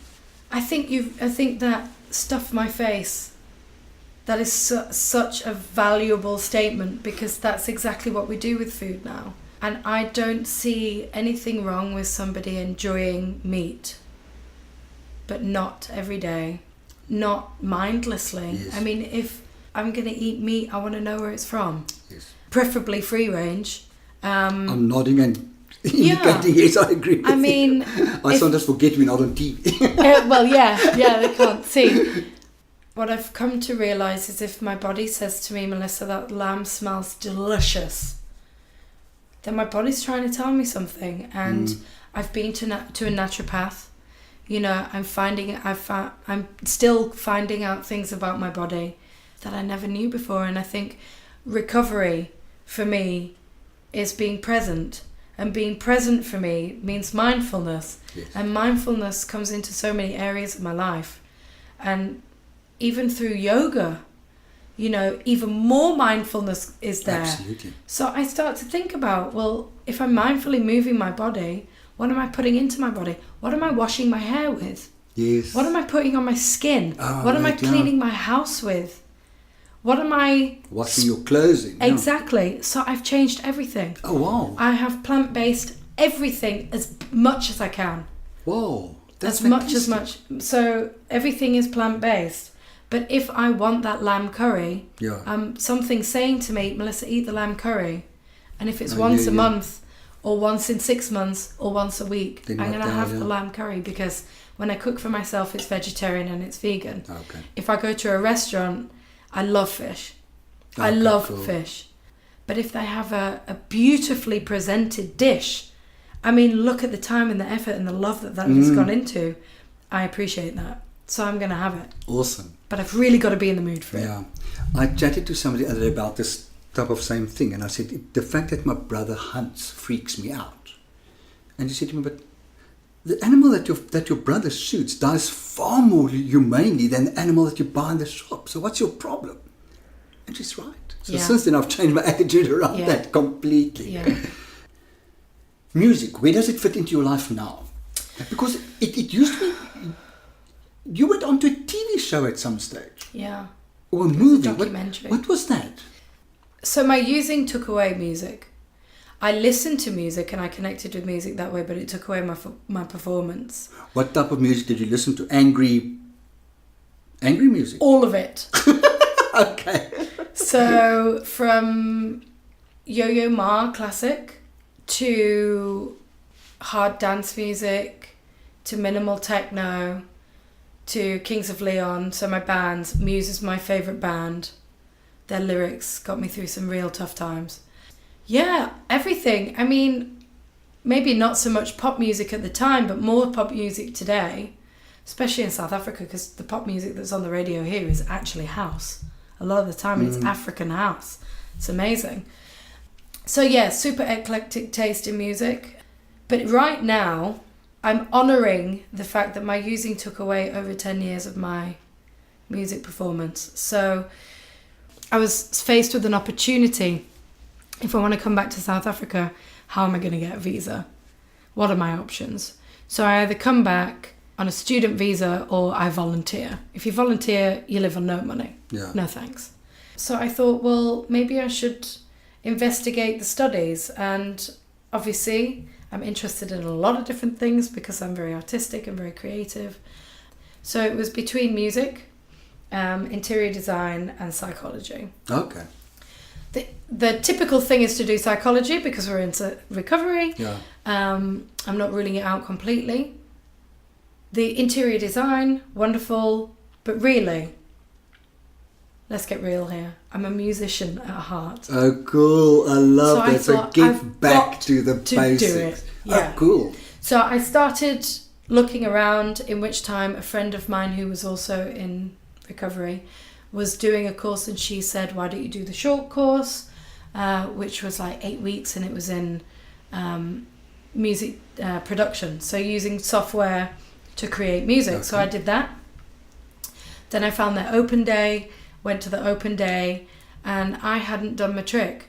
I think that stuff my face, that is such a valuable statement, because that's exactly what we do with food now. And I don't see anything wrong with somebody enjoying meat, but not every day, not mindlessly. Yes. I mean, if I'm going to eat meat, I want to know where it's from. Yes. Preferably free range. I'm nodding and indicating yes, I agree with you. I sometimes forget we're not on TV. Well, yeah, they can't see. What I've come to realise is if my body says to me, Melissa, that lamb smells delicious, then my body's trying to tell me something. And I've been to a naturopath. You know, I'm still finding out things about my body that I never knew before. And I think recovery for me is being present. And being present for me means mindfulness. Yes. And mindfulness comes into so many areas of my life. And even through yoga, you know, even more mindfulness is there. Absolutely. So I start to think about, well, if I'm mindfully moving my body, what am I putting into my body? What am I washing my hair with? Yes. What am I putting on my skin? Oh, what am I right, cleaning my house with? What am I... Washing your clothes in. Exactly. So I've changed everything. Oh, wow. I have plant-based everything as much as I can. Whoa. That's as much. So everything is plant-based. But if I want that lamb curry, something's saying to me, Melissa, eat the lamb curry. And if it's once a month or once in 6 months, or once a week, Thing I'm like going to that, have yeah. the lamb curry, because when I cook for myself, it's vegetarian and it's vegan. Okay. If I go to a restaurant, I love fish. I Okay, love cool. fish. But if they have a beautifully presented dish, I mean, look at the time and the effort and the love that has gone into. I appreciate that. So I'm going to have it. Awesome. But I've really got to be in the mood for it. Yeah. I chatted to somebody the other day about this type of same thing, and I said, the fact that my brother hunts freaks me out. And he said to me, but the animal that your brother shoots dies far more humanely than the animal that you buy in the shop. So what's your problem? And she's right. So Yeah. since then I've changed my attitude around Yeah. that completely. Yeah. Music, where does it fit into your life now? Because it used to be, you went onto a TV show at some stage. Yeah. Or a It was a movie. documentary. What was that? So my using took away music. I listened to music and I connected with music that way, but it took away my performance. What type of music did you listen to? Angry music? All of it. Okay. So from Yo-Yo Ma classic to hard dance music to minimal techno to Kings of Leon. So my bands, Muse is my favourite band. Their lyrics got me through some real tough times. Yeah, everything. I mean, maybe not so much pop music at the time, but more pop music today, especially in South Africa, because the pop music that's on the radio here is actually house. A lot of the time it's African house. It's amazing. So yeah, super eclectic taste in music. But right now, I'm honouring the fact that my using took away over 10 years of my music performance. So I was faced with an opportunity. If I want to come back to South Africa, how am I going to get a visa? What are my options? So I either come back on a student visa or I volunteer. If you volunteer, you live on no money. Yeah. No thanks. So I thought, well, maybe I should investigate the studies. And obviously, I'm interested in a lot of different things because I'm very artistic and very creative. So it was between music, interior design and psychology. Okay. The typical thing is to do psychology because we're into recovery. Yeah. I'm not ruling it out completely. The interior design, wonderful, but really, let's get real here. I'm a musician at heart. Oh, cool. I love So I that. So thought, give I've back got to the to basics. do it. Yeah. Oh, cool. So I started looking around, in which time a friend of mine who was also in recovery was doing a course, and she said, why don't you do the short course, which was like 8 weeks, and it was in music production. So using software to create music. Okay. So I did that. Then I found their open day, went to the open day, and I hadn't done my trick.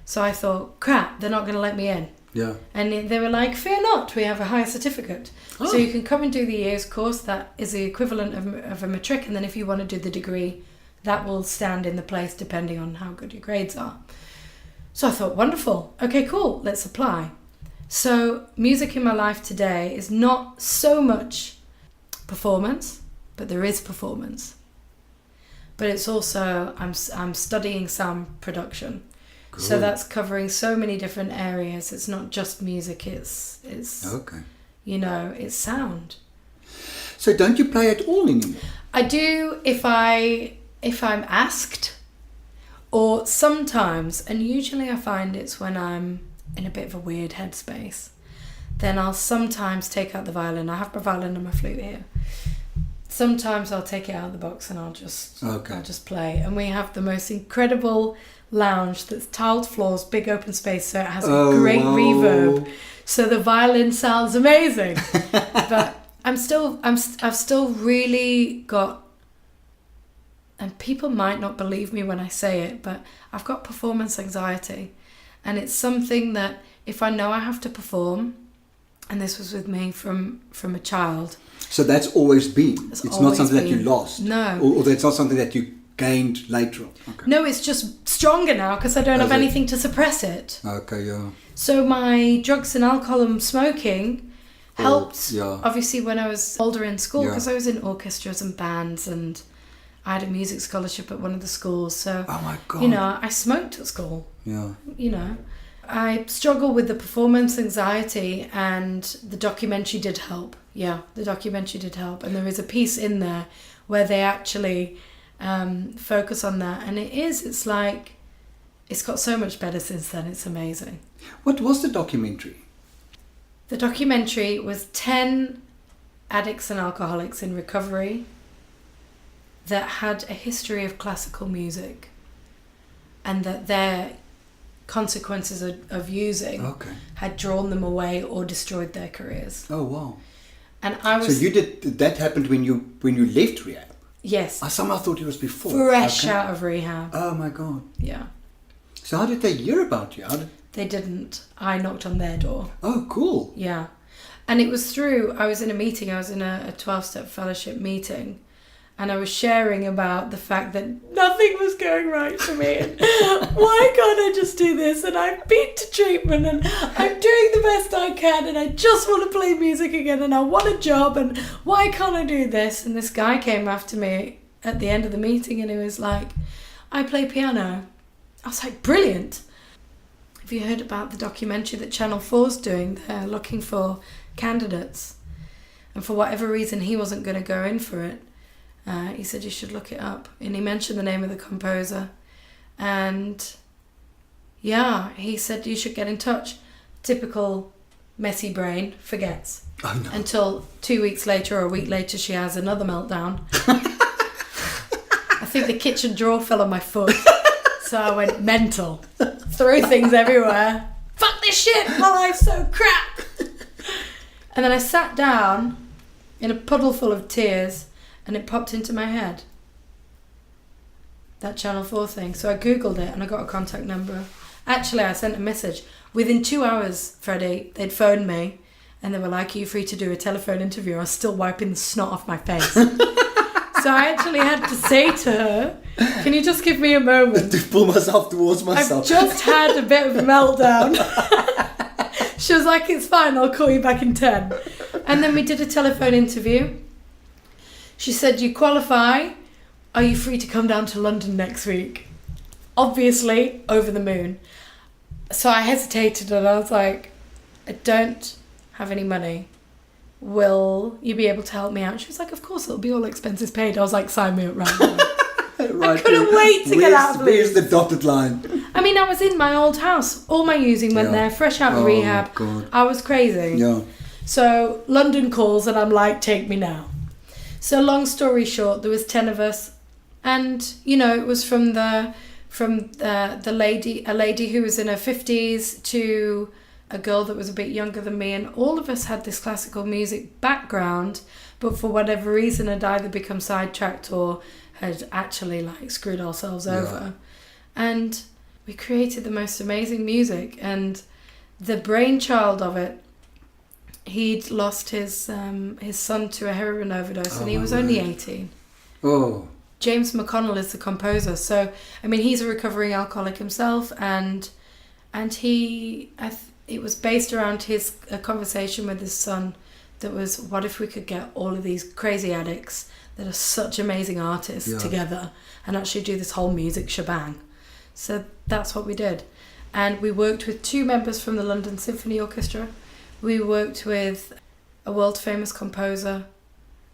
So I thought, crap, they're not going to let me in. Yeah. And they were like, fear not, we have a higher certificate. Oh. So you can come and do the year's course. That is the equivalent of a matric. And then if you want to do the degree, that will stand in the place depending on how good your grades are. So I thought, wonderful. Okay, cool. Let's apply. So music in my life today is not so much performance, but there is performance. But it's also, I'm studying sound production. Cool. So that's covering so many different areas. It's not just music, it's Okay. you know, it's sound. So don't you play at all anymore? I do if I'm asked, or sometimes, and usually I find it's when I'm in a bit of a weird headspace, then I'll sometimes take out the violin. I have my violin and my flute here. Sometimes I'll take it out of the box and I'll just play. And we have the most incredible lounge that's tiled floors, big open space, so it has a great reverb. So the violin sounds amazing. But I've still really got, and people might not believe me when I say it, but I've got performance anxiety. And it's something that if I know I have to perform, and this was with me from a child. So that's always been. It's not something that you lost. No. Or that's not something that you gained later on. Okay. No, it's just stronger now because I don't have anything to suppress it. Okay, yeah. So my drugs and alcohol and smoking helped, yeah. obviously, when I was older in school, Yeah. because I was in orchestras and bands, and I had a music scholarship at one of the schools. So, Oh my God. you know, I smoked at school. Yeah. You know, I struggle with the performance anxiety, and the documentary did help. Yeah, the documentary did help. And there is a piece in there where they actually focus on that. And it's like, it's got so much better since then. It's amazing. What was the documentary? The documentary was 10 addicts and alcoholics in recovery that had a history of classical music, and that their consequences of using had drawn them away or destroyed their careers. Oh, wow. And I was... So that happened when you left rehab? Yes. I somehow thought it was before. Fresh out of rehab. Oh my God. Yeah. So how did they hear about you? They didn't. I knocked on their door. Oh, cool. Yeah. And it was through, I was in a meeting, I was in a 12-step fellowship meeting, and I was sharing about the fact that nothing was going right for me. And why can't I just do this? And I've been to treatment and I'm doing the best I can, and I just want to play music again, and I want a job, and why can't I do this? And this guy came after me at the end of the meeting and he was like, I play piano. I was like, brilliant. Have you heard about the documentary that Channel 4's doing? They're looking for candidates. And for whatever reason, he wasn't going to go in for it. He said you should look it up, and he mentioned the name of the composer, and yeah, he said you should get in touch. Typical messy brain forgets. Oh, no. Until 2 weeks later or a week later she has another meltdown. I think the kitchen drawer fell on my foot, so I went mental, threw things everywhere. Fuck this shit, my life's so crap. And then I sat down in a puddle full of tears, and it popped into my head, that Channel 4 thing. So I Googled it and I got a contact number. Actually, I sent a message. Within 2 hours, Freddie, they'd phoned me and they were like, are you free to do a telephone interview? I was still wiping the snot off my face. So I actually had to say to her, can you just give me a moment? To pull myself towards myself. I've just had a bit of a meltdown. She was like, it's fine, I'll call you back in 10. And then we did a telephone interview. She said, you qualify. Are you free to come down to London next week? Obviously, over the moon. So I hesitated and I was like, I don't have any money. Will you be able to help me out? She was like, of course, it'll be all expenses paid. I was like, sign me up right now. Right, I couldn't wait to get out of Where's the dotted line? I mean, I was in my old house. All my using went there, fresh out of rehab. God. I was crazy. Yeah. So London calls and I'm like, take me now. So long story short, there was 10 of us, and you know, it was from a lady who was in her 50s to a girl that was a bit younger than me, and all of us had this classical music background, but for whatever reason had either become sidetracked or had actually like screwed ourselves over. And we created the most amazing music, and the brainchild of it, he'd lost his son to a heroin overdose, and he was only 18. Oh. James McConnell is the composer. So, I mean, he's a recovering alcoholic himself, and it was based around a conversation with his son that was, what if we could get all of these crazy addicts that are such amazing artists together and actually do this whole music shebang. So that's what we did. And we worked with 2 members from the London Symphony Orchestra. We worked with a world-famous composer,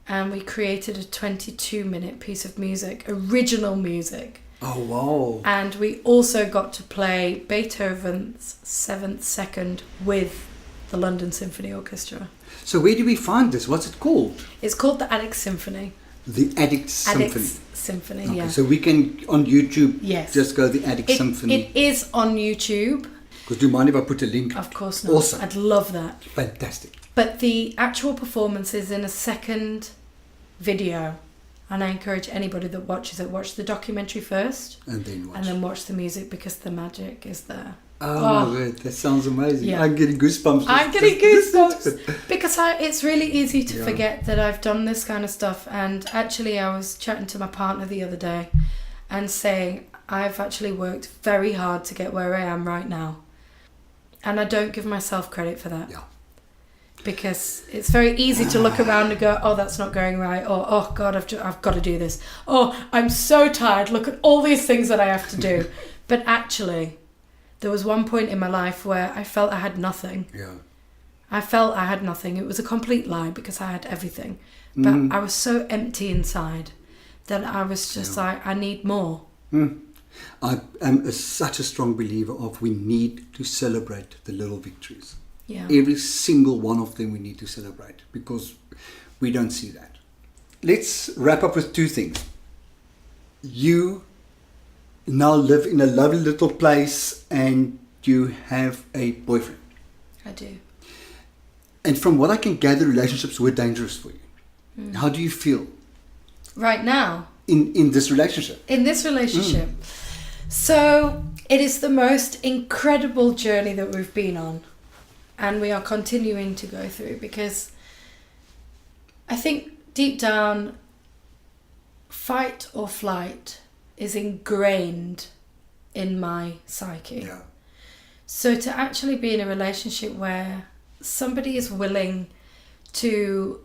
and we created a 22-minute piece of music, original music. Oh, wow. And we also got to play Beethoven's 7th Second with the London Symphony Orchestra. So where do we find this? What's it called? It's called the Addicts Symphony. The Addicts Symphony. Addicts Symphony, Okay, yeah. so we can, on YouTube, just go the Addicts Symphony. It is on YouTube. Because do you mind if I put a link? Of course not. Awesome. I'd love that. Fantastic. But the actual performance is in a second video. And I encourage anybody that watches it, watch the documentary first. And then watch the music, because the magic is there. Oh, my God, that sounds amazing. Yeah. I'm getting goosebumps. I'm getting goosebumps. Because it's really easy to forget that I've done this kind of stuff. And actually, I was chatting to my partner the other day and saying, I've actually worked very hard to get where I am right now. And I don't give myself credit for that. Yeah. Because it's very easy to look around and go, oh, that's not going right. Or, oh, God, I've got to do this. Oh, I'm so tired. Look at all these things that I have to do. But actually, There was one point in my life where I felt I had nothing. Yeah. I felt I had nothing. It was a complete lie because I had everything. But I was so empty inside that I was just like, I need more. I am such a strong believer of we need to celebrate the little victories. Yeah. Every single one of them we need to celebrate because we don't see that. Let's wrap up with two things. You now live in a lovely little place and you have a boyfriend. I do. And from what I can gather, relationships were dangerous for you. How do you feel Right now? in this relationship? In this relationship. So it is the most incredible journey that we've been on. And we are continuing to go through because I think deep down, fight or flight is ingrained in my psyche. Yeah. So to actually be in a relationship where somebody is willing to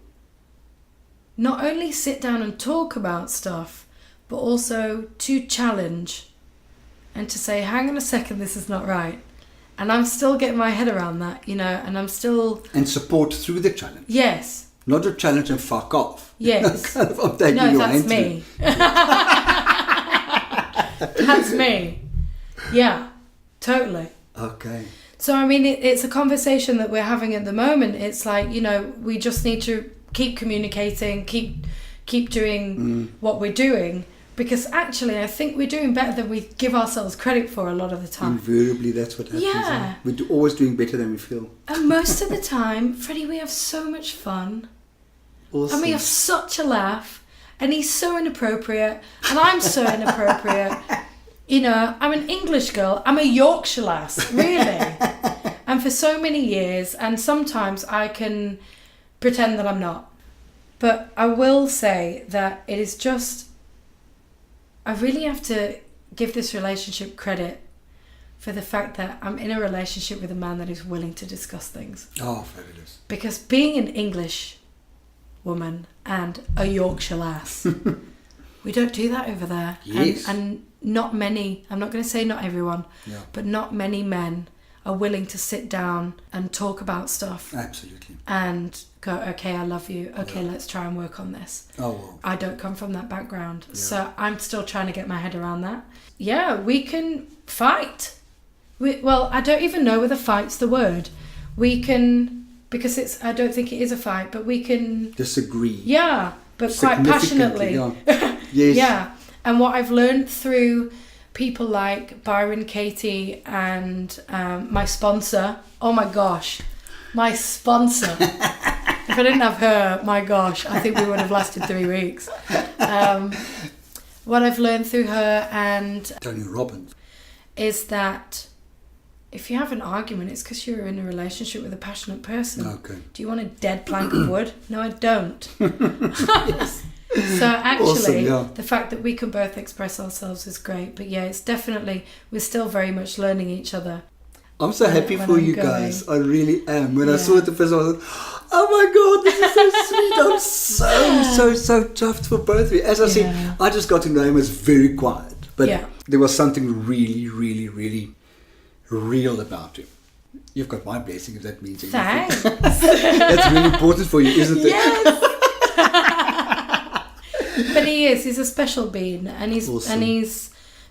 not only sit down and talk about stuff, but also to challenge and to say, hang on a second, this is not right. And I'm still getting my head around that, you know, and I'm still... And support through the challenge. Yes. Not a challenge and fuck off. Yes. Kind of, I'm taking No, your that's hand me. That's me. Yeah, totally. Okay. So, I mean, it's a conversation that we're having at the moment. It's like, you know, we just need to keep communicating, keep doing what we're doing. Because actually, I think we're doing better than we give ourselves credit for a lot of the time. Invariably, that's what happens. Yeah. We're always doing better than we feel. And most of the time, Freddie, we have so much fun. Awesome. And we have such a laugh. And he's so inappropriate. And I'm so inappropriate. You know, I'm an English girl. I'm a Yorkshire lass, really. And for so many years, and sometimes I can pretend that I'm not. But I will say that it is just... I really have to give this relationship credit for the fact that I'm in a relationship with a man that is willing to discuss things. Oh, fabulous. Because being an English woman and a Yorkshire lass, we don't do that over there. Yes. And not many, I'm not going to say not everyone, Yeah. but not many men are willing to sit down and talk about stuff. Absolutely. And go, okay, I love you. Okay, let's try and work on this. Oh, well. I don't come from that background. Yeah. So I'm still trying to get my head around that. Yeah, we can fight. Well, I don't even know whether fight's the word. We can, because I don't think it is a fight, but we can... Disagree. Yeah, but quite passionately. Yeah. Yes. Yeah. And what I've learned through people like Byron Katie and my sponsor, oh my gosh, my sponsor. If I didn't have her, my gosh, I think we would have lasted 3 weeks. What I've learned through her and Tony Robbins is that if you have an argument, it's because you're in a relationship with a passionate person. Okay. Do you want a dead plank of wood? No, I don't. Yes. So actually, Awesome, yeah. the fact that we can both express ourselves is great. But yeah, it's definitely, we're still very much learning each other. I'm so happy when for I'm you going. guys. I really am. When I Yeah. saw it the first time, I was like, oh my God, this is so sweet. I'm so chuffed for both of you. As I Yeah. said, I just got to know him as very quiet. But Yeah. there was something really, really, really real about him. You've got my blessing if that means anything. Thanks. That's really important for you, isn't it? Yes. But he's a special being, and Awesome.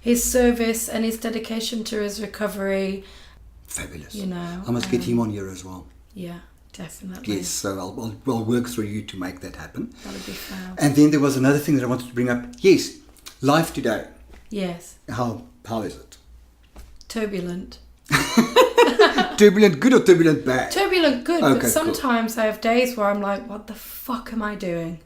his service and his dedication to his recovery, Fabulous. you know. I must get him on here as well. Yeah, definitely. Yes, so I'll work through you to make that happen. That'll be fab. And then there was another thing that I wanted to bring up. Yes, life today. Yes. How is it? Turbulent. Turbulent good or turbulent bad? Turbulent good, Okay, but cool. sometimes I have days where I'm like, what the fuck am I doing?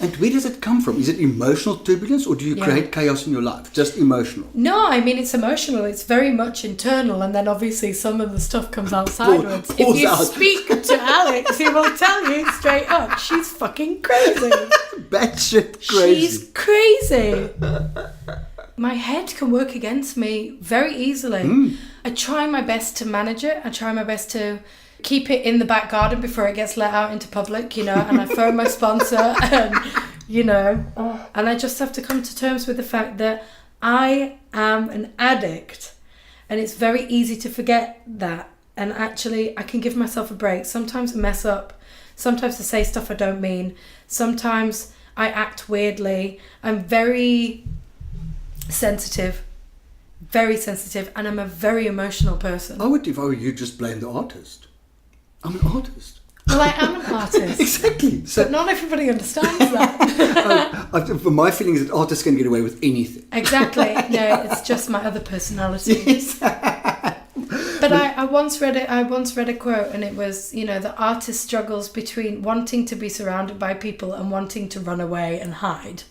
And where does it come from? Is it emotional turbulence or do you Yeah. create chaos in your life? Just emotional? No, I mean, it's emotional. It's very much internal, and then obviously some of the stuff comes out sideways. If Pours you out. speak to Alex, he will tell you straight up, she's fucking crazy. Batshit crazy. She's crazy. My head can work against me very easily. I try my best to manage it. I try my best to keep it in the back garden before it gets let out into public, you know, and I phone my sponsor and, you know, and I just have to come to terms with the fact that I am an addict. And it's very easy to forget that. And actually, I can give myself a break. Sometimes I mess up. Sometimes I say stuff I don't mean. Sometimes I act weirdly. I'm very sensitive. Very sensitive. And I'm a very emotional person. I would, if I were you, just blame the artist. I'm an artist. Well, I am an artist. Exactly. So, But not everybody understands that. my feeling is that artists can get away with anything. Exactly. No, it's just my other personality. Yes. But I once read it. I once read a quote, and it was, the artist struggles between wanting to be surrounded by people and wanting to run away and hide,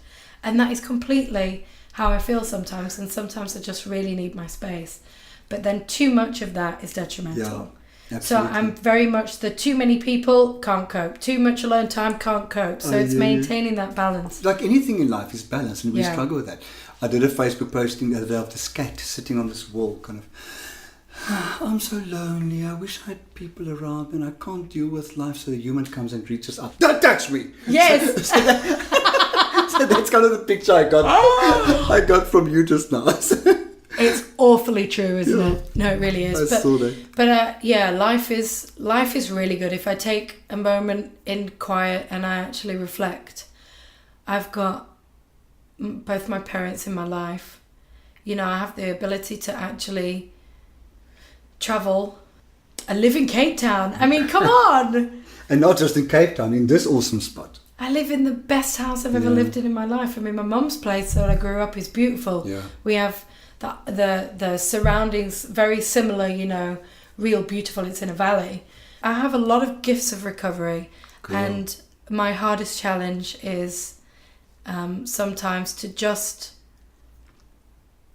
and that is completely how I feel sometimes. And sometimes I just really need my space. But then too much of that is detrimental. Yeah, absolutely. So I'm very much the too many people can't cope. Too much alone time can't cope. So it's maintaining that balance. Like anything in life is balance, and we Yeah. struggle with that. I did a Facebook posting the other day of this cat sitting on this wall, kind of, I'm so lonely, I wish I had people around me and I can't deal with life. So the human comes and reaches up, don't touch me! Yes! So that's kind of the picture I got from you just now. It's awfully true, isn't it? No, it really is. I saw that. But life is really good. If I take a moment in quiet and I actually reflect, I've got both my parents in my life. I have the ability to actually travel. I live in Cape Town. I mean, come on! And not just in Cape Town, in this awesome spot. I live in the best house I've ever lived in my life. I mean, my mum's place that I grew up is beautiful. Yeah. We have the surroundings very similar, real beautiful. It's in a valley. I have a lot of gifts of recovery. Cool. And my hardest challenge is sometimes to just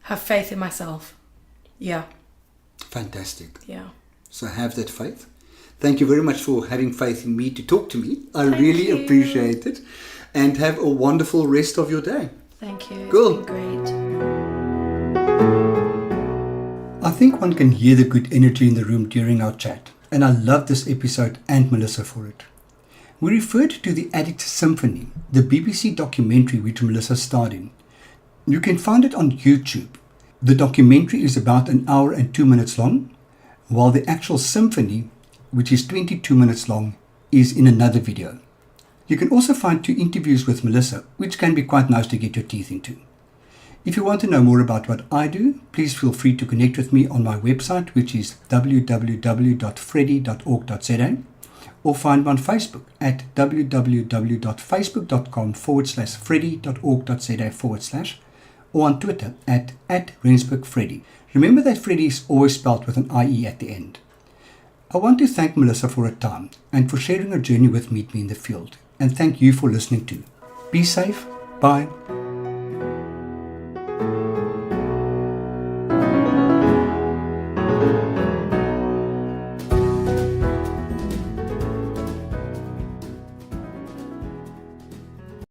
have faith in myself. Yeah. Fantastic. Yeah. So have that faith. Thank you very much for having faith in me to talk to me. I Thank really you. appreciate it. And have a wonderful rest of your day. Thank you. Cool. It's been great. I think one can hear the good energy in the room during our chat, and I love this episode and Melissa for it. We referred to the Addicts Symphony, the BBC documentary which Melissa starred in. You can find it on YouTube. The documentary is about 1 hour and 2 minutes long, while the actual symphony, which is 22 minutes long, is in another video. You can also find 2 interviews with Melissa, which can be quite nice to get your teeth into. If you want to know more about what I do, please feel free to connect with me on my website, which is www.freddy.org.za, or find me on Facebook at www.facebook.com/freddy.org.za/, or on Twitter at @RensburgFreddy. Remember that Freddy is always spelled with an IE at the end. I want to thank Melissa for her time and for sharing her journey with Meet Me in the Field, and thank you for listening too. Be safe. Bye.